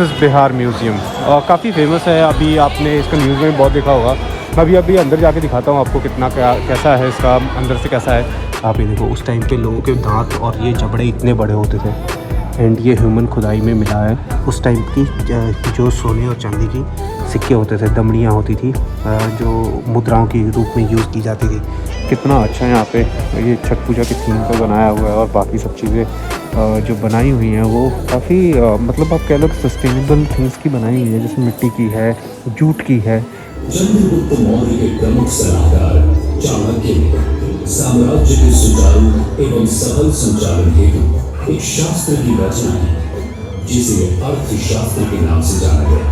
This is Bihar museum. काफ़ी famous है, अभी आपने इसका न्यूज़ में बहुत देखा होगा। मैं अभी अंदर जाके दिखाता हूँ आपको कितना कैसा है, इसका अंदर से कैसा है। आप ये देखो, उस टाइम पे लोगों के दांत और ये जबड़े इतने बड़े होते थे एंड ये ह्यूमन खुदाई में मिला है। उस टाइम की जो सोने और चांदी की सिक्के होते थे, दमड़ियाँ होती थी जो मुद्राओं के रूप में यूज़ की जाती थी। कितना अच्छा है यहाँ पे, ये छठ पूजा की थीम पर बनाया हुआ है और बाकी सब चीज़ें जो बनाई हुई हैं वो काफ़ी मतलब आप कह लो सस्टेनेबल थिंग्स की बनाई हुई है, जैसे मिट्टी की है, जूट की है। चंद्रगुप्त मौर्य के प्रमुख सलाहकार चाणक्य ने साम्राज्य के सुचारू एवं सफल संचालन हेतु एक शास्त्र की रचना की, जिसे अर्थशास्त्र के नाम से जाना गया।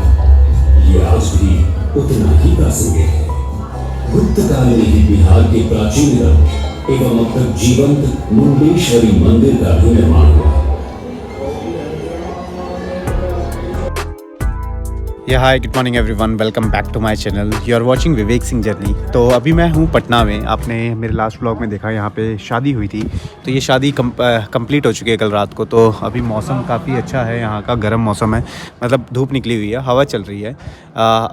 ये आज भी उतना ही प्रासंगिक है। गुप्त काल में ही बिहार के प्राचीनतम एवं अब तक जीवंत मुंडेश्वरी मंदिर का भी निर्माण हुआ। या hi, good morning everyone, welcome back to my channel. You are watching Vivek Singh journey. तो अभी मैं हूँ पटना में। आपने मेरे लास्ट व्लॉग में देखा, यहाँ पे शादी हुई थी। तो ये शादी कंप्लीट हो चुकी है कल रात को। तो अभी मौसम काफ़ी अच्छा है, यहाँ का गर्म मौसम है, मतलब धूप निकली हुई है, हवा चल रही है।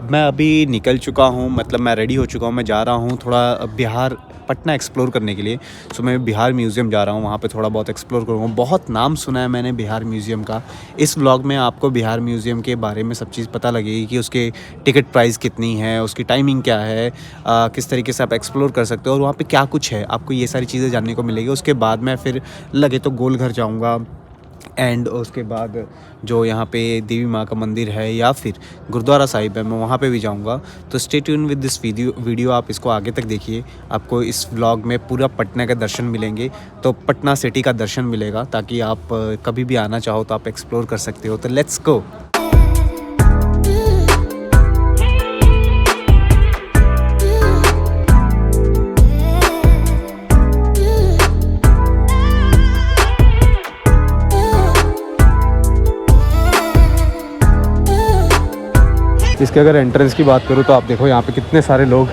मैं अभी निकल चुका हूँ, मतलब मैं रेडी हो चुका हूँ। मैं जा रहा हूँ थोड़ा बिहार पटना एक्सप्लोर करने के लिए। सो मैं बिहार म्यूज़ियम जा रहा हूँ, वहाँ पे थोड़ा बहुत एक्सप्लोर करूँगा। बहुत नाम सुना है मैंने बिहार म्यूज़ियम का। इस व्लॉग में आपको बिहार म्यूज़ियम के बारे में सब चीज़ पता लगेगी कि उसके टिकट प्राइस कितनी है, उसकी टाइमिंग क्या है, किस तरीके से आप एक्सप्लोर कर सकते हो और वहाँ पे क्या कुछ है, आपको ये सारी चीज़ें जानने को मिलेगी। उसके बाद मैं फिर लगे तो गोल घर जाऊँगा एंड उसके बाद जो यहाँ पे देवी माँ का मंदिर है या फिर गुरुद्वारा साहिब है, मैं वहाँ पे भी जाऊँगा। तो stay tune with this video, आप इसको आगे तक देखिए। आपको इस व्लॉग में पूरा पटना का दर्शन मिलेंगे, तो पटना सिटी का दर्शन मिलेगा, ताकि आप कभी भी आना चाहो तो आप एक्सप्लोर कर सकते हो। तो लेट्स गो। इसके अगर एंट्रेंस की बात करूँ तो आप देखो यहाँ पे कितने सारे लोग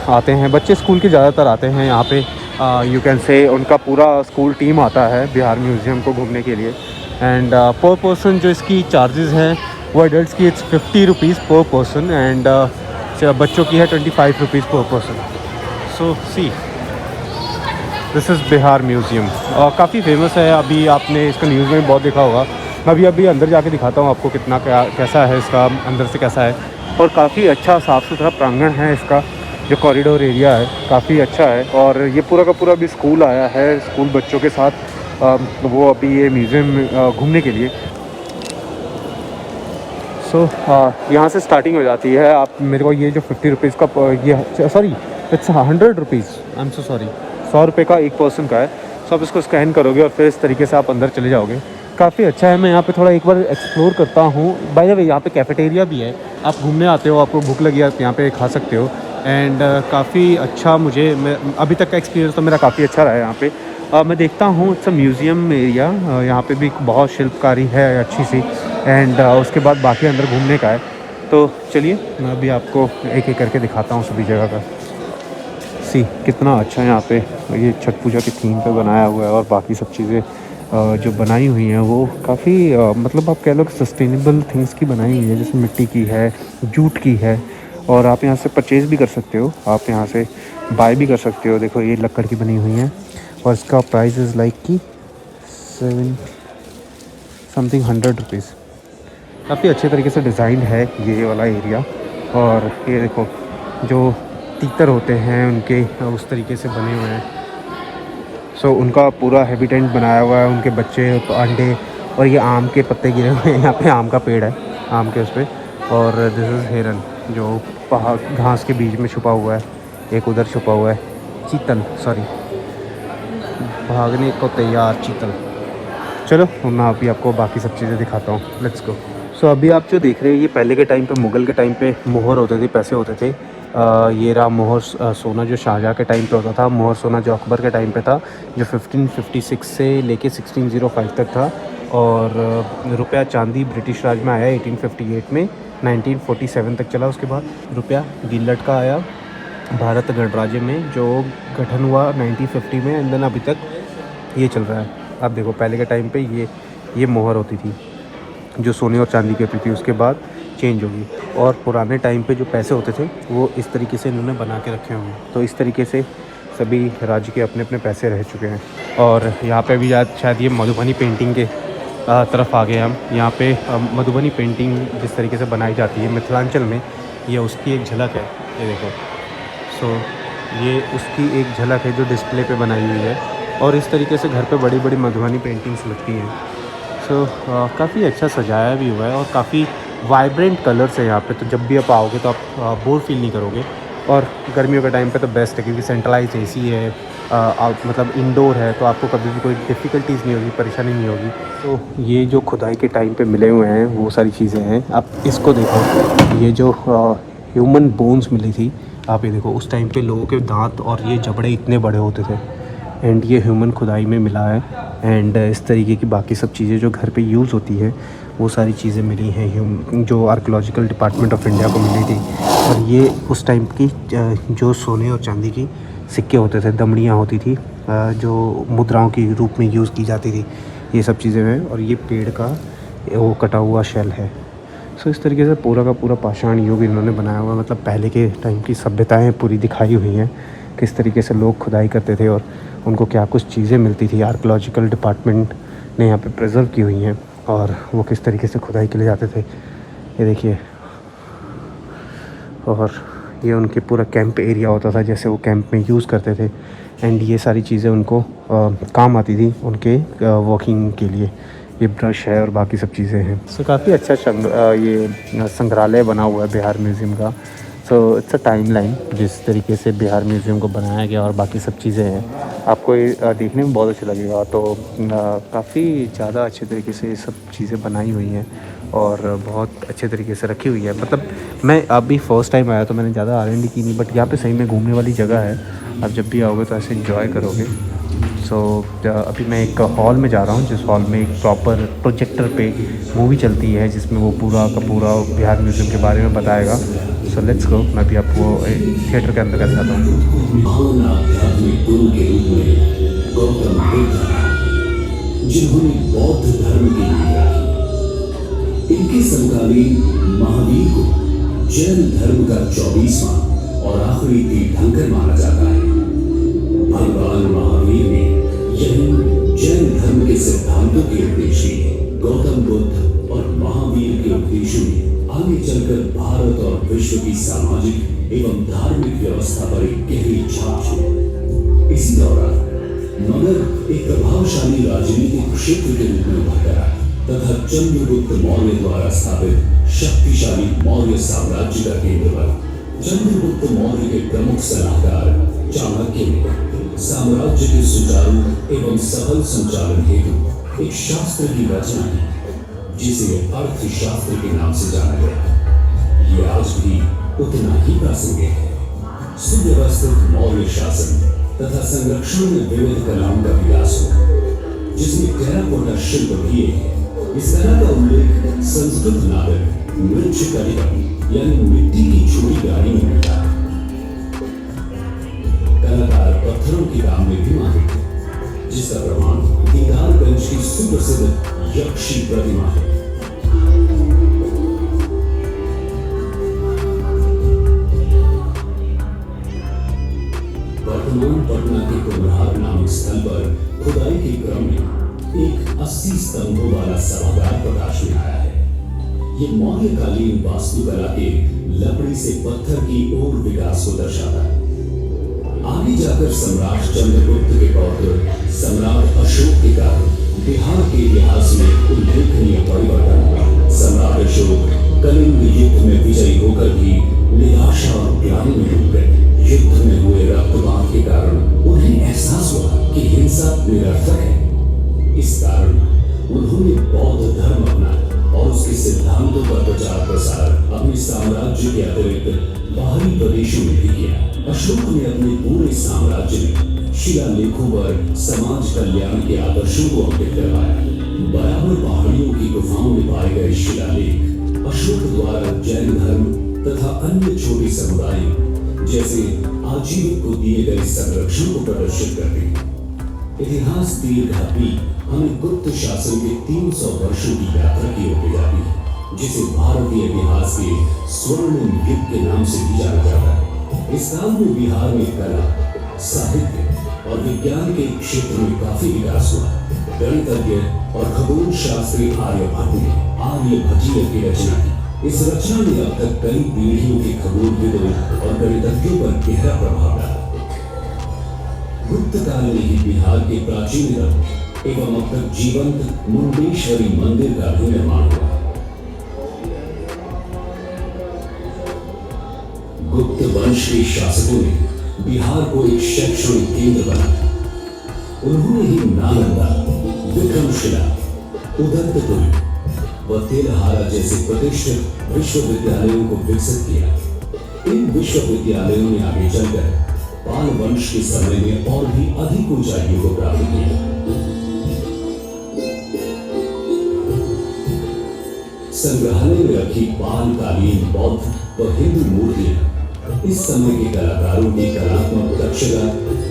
आते हैं। बच्चे स्कूल के ज़्यादातर आते हैं यहाँ पे। यू कैन से उनका पूरा स्कूल टीम आता है बिहार म्यूज़ियम को घूमने के लिए। एंड पर पर्सन जो इसकी चार्जेस हैं वो एडल्ट्स की इट्स 50 रुपीज़ पर पर्सन एंड बच्चों की है 25 रुपीज़ पर person. So see this is Bihar museum. काफ़ी फेमस है, अभी आपने इसका न्यूज़ में बहुत देखा होगा। मैं अभी अंदर जाके दिखाता हूँ आपको कितना कैसा है, इसका अंदर से कैसा है। और काफ़ी अच्छा साफ़ सुथरा प्रांगण है इसका, जो कॉरिडोर एरिया है काफ़ी अच्छा है। और ये पूरा का पूरा अभी स्कूल आया है, स्कूल बच्चों के साथ वो अभी ये म्यूज़ियम घूमने के लिए। सो यहाँ से स्टार्टिंग हो जाती है। आप मेरे को ये जो 50 रुपीज़ का ये sorry it's 100 rupees, I am so sorry, 100 रुपये का एक पर्सन का है। सो आप इसको स्कैन करोगे और फिर इस तरीके से आप अंदर चले जाओगे। काफ़ी अच्छा है। मैं यहाँ पे थोड़ा एक बार एक्सप्लोर करता हूँ। बाय द वे यहाँ पे कैफेटेरिया भी है, आप घूमने आते हो, आपको भूख लगी आप यहाँ पे खा सकते हो। एंड काफ़ी अच्छा, मैं अभी तक का एक्सपीरियंस तो मेरा काफ़ी अच्छा रहा है यहाँ पे। मैं देखता हूँ इट्स अ म्यूज़ियम एरिया, यहाँ पे भी बहुत शिल्पकारी है अच्छी सी। एंड उसके बाद बाकी अंदर घूमने का है। तो चलिए मैं अभी आपको एक एक करके दिखाता हूँ सभी जगह का। सी कितना अच्छा है यहाँ पे, ये छठ पूजा की थीम पे बनाया हुआ है और बाकी सब चीज़ें जो बनाई हुई हैं वो काफ़ी मतलब आप कह लो सस्टेनेबल थिंग्स की बनाई हुई है, जैसे मिट्टी की है, जूट की है। और आप यहाँ से परचेज़ भी कर सकते हो, आप यहाँ से बाय भी कर सकते हो। देखो ये लकड़ की बनी हुई है और इसका प्राइस इज़ लाइक कि 100 रुपीज़। काफ़ी अच्छे तरीके से डिज़ाइन है ये वाला एरिया। और ये देखो जो तीतर होते हैं उनके उस तरीके से बने हुए हैं। सो उनका पूरा हैबिटेंट बनाया हुआ है, उनके बच्चे, अंडे। और ये आम के पत्ते गिरे हुए हैं, यहाँ पे आम का पेड़ है, आम के उस पर। और दिस इज़ हिरन जो पहाड़ घास के बीच में छुपा हुआ है। एक उधर छुपा हुआ है चीतल, सॉरी, भागने को तैयार चीतल। चलो मैं अभी आपको बाकी सब चीज़ें दिखाता हूँ, लेट्स गो। सो अभी आप जो देख रहे हैं ये पहले के टाइम पे, मुग़ल के टाइम पे मोहर होते थे, पैसे होते थे। ये रहा मोहर सोना जो शाहजहाँ के टाइम पे होता था, मोहर सोना जो अकबर के टाइम पे था, जो 1556 से लेके 1605 तक था। और रुपया चांदी ब्रिटिश राज में आया 1858 में, 1947 तक चला। उसके बाद रुपया गिल्लट का आया भारत गणराज्य में, जो गठन हुआ 1950 में। एंड देन अभी तक ये चल रहा है। आप देखो पहले के टाइम पे ये मोहर होती थी, जो सोने और चांदी की होती थी उसके बाद चेंज होगी। और पुराने टाइम पे जो पैसे होते थे वो इस तरीके से इन्होंने बना के रखे हुए हैं। तो इस तरीके से सभी राज्य के अपने अपने पैसे रह चुके हैं। और यहाँ पे भी शायद ये मधुबनी पेंटिंग के तरफ आ गए हम। यहाँ पे मधुबनी पेंटिंग जिस तरीके से बनाई जाती है मिथिलांचल में, ये उसकी एक झलक है। ये देखो, सो ये उसकी एक झलक है जो डिस्प्ले पे बनाई हुई है। और इस तरीके से घर पे बड़ी बड़ी मधुबनी पेंटिंग्स लगती हैं। सो काफ़ी अच्छा सजाया भी हुआ है और काफ़ी वाइब्रेंट कलर्स है यहाँ पे। तो जब भी आप आओगे तो आप बोर फील नहीं करोगे। और गर्मियों के टाइम पे तो बेस्ट है क्योंकि सेंट्रलाइज एसी है, मतलब इंडोर है, तो आपको कभी भी कोई डिफ़िकल्टीज़ नहीं होगी, परेशानी नहीं होगी। तो ये जो खुदाई के टाइम पे मिले हुए हैं वो सारी चीज़ें हैं। आप इसको देखो, ये जो ह्यूमन बोन्स मिली थी, आप ये देखो, उस टाइम पे लोगों के दांत और ये जबड़े इतने बड़े होते थे। एंड ये ह्यूमन खुदाई में मिला है। एंड इस तरीके की बाकी सब चीज़ें जो घर पे यूज़ होती है वो सारी चीज़ें मिली हैं जो आर्कियोलॉजिकल डिपार्टमेंट ऑफ इंडिया को मिली थी। और ये उस टाइम की जो सोने और चांदी की सिक्के होते थे, दमड़ियाँ होती थी जो मुद्राओं की रूप में यूज़ की जाती थी, ये सब चीज़ें हैं। और ये पेड़ का वो कटा हुआ शेल है। सो इस तरीके से पूरा का पूरा पाषाण युग इन्होंने बनाया हुआ, मतलब पहले के टाइम की सभ्यताएं पूरी दिखाई हुई हैं, किस तरीके से लोग खुदाई करते थे और उनको क्या कुछ चीज़ें मिलती थी। आर्कियोलॉजिकल डिपार्टमेंट ने यहाँ पे प्रिजर्व की हुई हैं और वो किस तरीके से खुदाई के लिए जाते थे, ये देखिए। और ये उनके पूरा कैंप एरिया होता था, जैसे वो कैंप में यूज़ करते थे। एंड ये सारी चीज़ें उनको काम आती थी उनके वॉकिंग के लिए। ये ब्रश है और बाकी सब चीज़ें हैं। सो काफ़ी अच्छा ये संग्रहालय बना हुआ है बिहार म्यूज़ियम का। So it's a time line जिस तरीके से बिहार म्यूज़ियम को बनाया गया और बाकी सब चीज़ें हैं, आपको ये देखने में बहुत अच्छा लगेगा। तो काफ़ी ज़्यादा अच्छे तरीके से ये सब चीज़ें बनाई हुई हैं और बहुत अच्छे तरीके से रखी हुई है। मतलब मैं अभी फ़र्स्ट टाइम आया तो मैंने ज़्यादा R&D की नहीं, बट यहाँ पे सही में घूमने वाली जगह है। आप जब भी आओगे तो ऐसे एंजॉय करोगे। सो अभी मैं एक हॉल में जा रहा हूँ जिस हॉल में एक प्रॉपर प्रोजेक्टर पे मूवी चलती है जिसमें वो पूरा का पूरा बिहार म्यूज़ियम के बारे में बताएगा। So let's go. मैं भी आपको थिएटर के अंदर जाता हूँ। महान आध्यात्मिक गुरु के रूप में गौतम बुद्ध, जिन्होंने बौद्ध धर्म की नींव रखी, इनके समकालीन महावीर को जैन धर्म का 24वां और आखिरी तीर्थंकर माना जाता है। भगवान महावीर ने यही जैन धर्म के सिद्धांतों के उपदेश दिए। गौतम बुद्ध और महावीर के उपदेशों ने आगे चलकर भारत और विश्व की सामाजिक एवं धार्मिक व्यवस्था पर एक गहरी छाप छोड़ी। इसी दौरान मगध एक प्रभावशाली राजनीतिक क्षेत्र के रूप में उभर आया तथा चंद्रगुप्त मौर्य द्वारा स्थापित शक्तिशाली मौर्य साम्राज्य का केंद्र बना। चंद्रगुप्त मौर्य के प्रमुख सलाहकार चाणक्य ने साम्राज्य के सुचारू एवं सफल संचालन हेतु एक शास्त्र की रचना की जिसे अर्थशास्त्र के नाम से जाना गया। ये आज भी उतना ही प्रासंगिक है। सुव्यवस्थित मौर्य शासन तथा संरक्षण में विविध कलाओं का विकास हुआ जिसमें टेराकोटा शिल्प भी है। इस कला का उल्लेख संस्कृत नागरिक मृच्छ कलिकम यानी मिट्टी की छोटी गाड़ी में मिलता है। कलाकार पत्थरों के काम में भी माहिर थे, जिसका प्रमाण दीदारगंज की सुप्रसिद्ध यक्षी प्रतिमा है। वर्तमान पटना के कुम्हार नामक स्थल पर खुदाई के क्रम में एक 80 स्तंभों वाला सभागार प्रकाश में आया है। ये मौर्यकालीन वास्तुकला के लकड़ी से पत्थर की ओर विकास को दर्शाता है। आगे जाकर सम्राट चंद्रगुप्त के पौत्र सम्राट अशोक के कारण बिहार के इतिहास में उल्लेखनीय परिवर्तन हुआ। सम्राट अशोक कलिंग युद्ध में विजयी होकर भी निराशा और ग्लानि में डूब गए। युद्ध में हुए रक्तपात के कारण उन्हें एहसास हुआ कि हिंसा निरर्थक है। इस कारण उन्होंने बौद्ध धर्म अपनाया और उसके सिद्धांतों का प्रचार प्रसार अपने साम्राज्य के अतिरिक्त बाहरी प्रदेशों में भी किया। अशोक ने अपने पूरे साम्राज्य में शिलालेखों पर समाज कल्याण के आदर्शों को अंकित करवाया। बराबर पहाड़ियों की गुफाओं में पाए गए शिलालेख अशोक द्वारा जैन धर्म तथा अन्य छोटे समुदायों जैसे आजीविक को दिए गए संरक्षण को प्रदर्शित करते हैं। इतिहास दीर्घावी हमें गुप्त शासन के 300 वर्षों की यात्रा की ओर ले जाती है, जिसे भारतीय इतिहास के स्वर्णिम युग के नाम से भी जाना जाता है। इस काल में बिहार में कला, साहित्य और विज्ञान के क्षेत्र में काफी विकास हुआ। गणितज्ञ और खगोल शास्त्री आर्यभट्ट ने आर्यभट्टीय की रचना की। इस रचना ने अब तक कई पीढ़ियों के खगोलविदों और गणितज्ञों पर गहरा प्रभाव डाला। गुप्त काल में ही बिहार के प्राचीनतम एवं अब तक जीवंत मुंडेश्वरी मंदिर का भी निर्माण हुआ। गुप्त वंश के शासकों ने बिहार को एक शैक्षणिक केंद्र बनाया। उन्होंने ही नालंदा, विक्रमशिला, उदंतपुरी व तेलहारा जैसे प्रतिष्ठित विश्वविद्यालयों को विकसित किया। इन विश्वविद्यालयों ने आगे चलकर पाल वंश के समय में और भी अधिक ऊंचाइयों को प्राप्त किया। संग्रहालय में रखी पाल कालीन, बौद्ध व हिंदू मूर्तियां इस समय के कलाकारों की कलात्मक दक्षता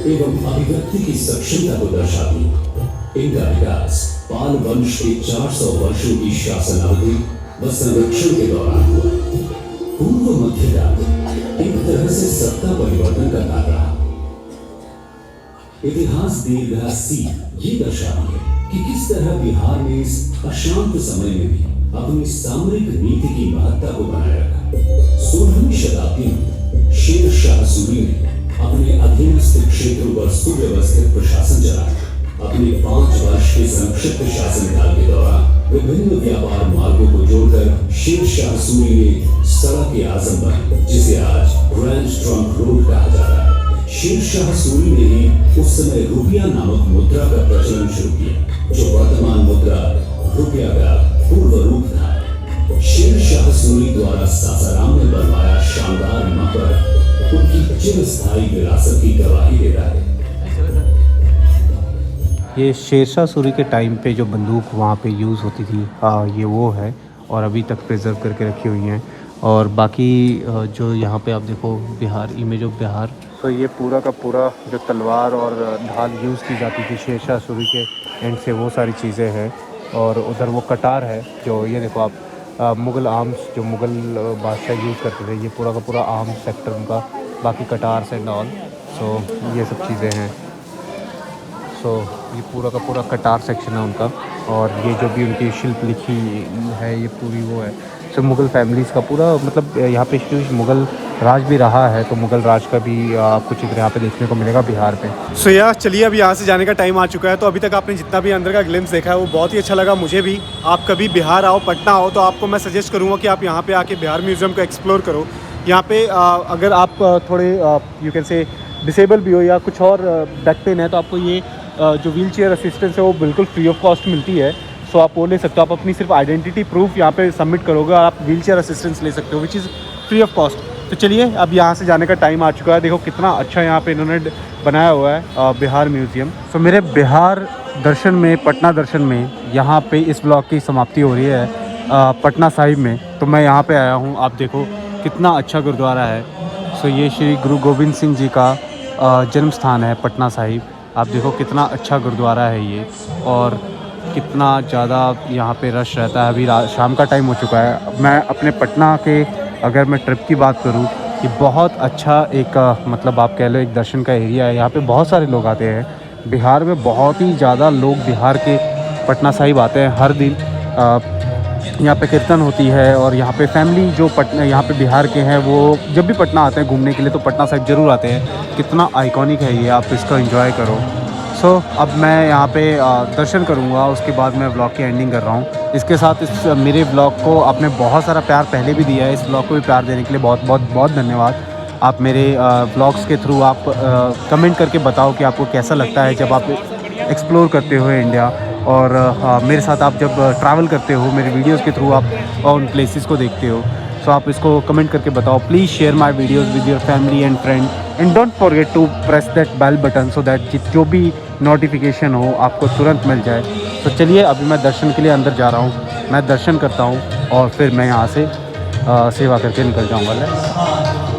एवं अभिव्यक्ति की सक्षमता को दर्शाती है। इनका विकास पाल वंश के 400 वर्षों की शासनावधि व संरक्षण के दौरान हुआ। पूर्व मध्यकाल एक तरह से सत्ता परिवर्तन का काल रहा। इतिहास दीर्घासी ये दर्शाती है कि किस तरह बिहार ने इस अशांत समय में भी अपनी सामरिक नीति की महत्ता को बनाए रखा। 16वीं शताब्दी में शेर शाह सूरी ने अपने अधीनस्थ क्षेत्रों पर सुव्यवस्थित प्रशासन चलाया। अपने 5 वर्ष के संक्षिप्त शासनकाल के दौरान विभिन्न व्यापार मार्गों को जोड़कर शेर शाह सूरी ने सड़क-ए-आज़म बनाई, जिसे आज ग्रैंड ट्रंक रोड कहा जाता है। शेर शाह सूरी ने ही उस समय रुपया नामक मुद्रा का प्रचलन शुरू किया, जो वर्तमान मुद्रा रुपया का पूर्व रूप था। शेर शाह सूरी द्वारा सासाराम में बनवाया शानदार मकबरा उनकी चिरस्थायी विरासत की गवाही देता है। ये शेरशाह सूरी के टाइम पे जो बंदूक वहाँ पे यूज़ होती थी, ये वो है और अभी तक प्रिजर्व करके रखी हुई हैं। और बाकी जो यहाँ पे आप देखो बिहार, इमेज ऑफ बिहार, तो ये पूरा का पूरा जो तलवार और ढाल यूज़ की जाती थी शेरशाह सूरी के एंड से, वो सारी चीज़ें हैं। और उधर वो कटार है जो ये देखो आप, मुग़ल आर्म्स जो मुग़ल बादशाह यूज़ करते थे, ये पूरा का पूरा आर्म्स सेक्टर उनका, बाकी कटार्स एंड ऑल। सो ये सब चीज़ें हैं। सो ये पूरा का पूरा कटार सेक्शन है उनका। और ये जो भी उनकी शिल्प लिखी है ये पूरी वो है। सो मुग़ल फैमिलीज़ का पूरा मतलब यहाँ पे मुग़ल राज भी रहा है, तो मुग़ल राज का भी आपको चित्र यहाँ पे देखने को मिलेगा बिहार पे। सो यार चलिए अब यहाँ से जाने का टाइम आ चुका है। तो अभी तक आपने जितना भी अंदर का ग्लिम्स देखा है वो बहुत ही अच्छा लगा मुझे भी। आप कभी बिहार आओ, पटना आओ, तो आपको मैं सजेस्ट करूँगा कि आप यहाँ पे आके बिहार म्यूज़ियम को एक्सप्लोर करो। यहाँ पे अगर आप थोड़े यू कैन से डिसेबल भी हो या कुछ और बैक पेन है, तो आपको ये जो व्हील चेयर असिस्टेंस है वो बिल्कुल फ्री ऑफ कॉस्ट मिलती है। सो आप वो ले सकते हो। आप अपनी सिर्फ आइडेंटिटी प्रूफ यहाँ पे सबमिट करोगे और आप व्हील चेयर असिस्टेंस ले सकते हो, which is free of cost. तो चलिए अब यहाँ से जाने का टाइम आ चुका है। देखो कितना अच्छा यहाँ पे इन्होंने बनाया हुआ है बिहार म्यूज़ियम। सो मेरे बिहार दर्शन में, पटना दर्शन में, यहाँ पे इस ब्लॉग की समाप्ति हो रही है पटना साहिब में। तो मैं यहाँ पे आया हूँ, आप देखो कितना अच्छा गुरुद्वारा है। सो ये श्री गुरु गोविंद सिंह जी का जन्म स्थान है पटना साहिब। आप देखो कितना अच्छा गुरुद्वारा है ये, और कितना ज़्यादा यहाँ पे रश रहता है। अभी शाम का टाइम हो चुका है। मैं अपने पटना के अगर मैं ट्रिप की बात करूँ, ये बहुत अच्छा एक मतलब आप कह लो एक दर्शन का एरिया है। यहाँ पे बहुत सारे लोग आते हैं। बिहार में बहुत ही ज़्यादा लोग बिहार के पटना साहिब आते हैं हर दिन। यहाँ पे कीर्तन होती है और यहाँ पे फैमिली जो पटना यहाँ पे बिहार के हैं वो जब भी पटना आते हैं घूमने के लिए तो पटना साहिब ज़रूर आते हैं। कितना आइकॉनिक है ये, आप इसका एंजॉय करो। सो अब मैं यहाँ पे दर्शन करूँगा, उसके बाद मैं व्लॉग की एंडिंग कर रहा हूँ। इसके साथ इस मेरे व्लॉग को आपने बहुत सारा प्यार पहले भी दिया है, इस व्लॉग को भी प्यार देने के लिए बहुत बहुत बहुत धन्यवाद। आप मेरे व्लॉग्स के थ्रू आप कमेंट करके बताओ कि आपको कैसा लगता है जब आप एक्सप्लोर करते हो इंडिया, और मेरे साथ आप जब ट्रैवल करते हो, मेरे वीडियोस के थ्रू आप उन प्लेसेस को देखते हो। सो आप इसको कमेंट करके बताओ। Please share my videos with your family and friend, and don't forget to press that bell button so that जो भी नोटिफिकेशन हो आपको तुरंत मिल जाए। तो चलिए अभी मैं दर्शन के लिए अंदर जा रहा हूँ। मैं दर्शन करता हूँ और फिर मैं यहाँ से सेवा करके निकल जाऊँगा।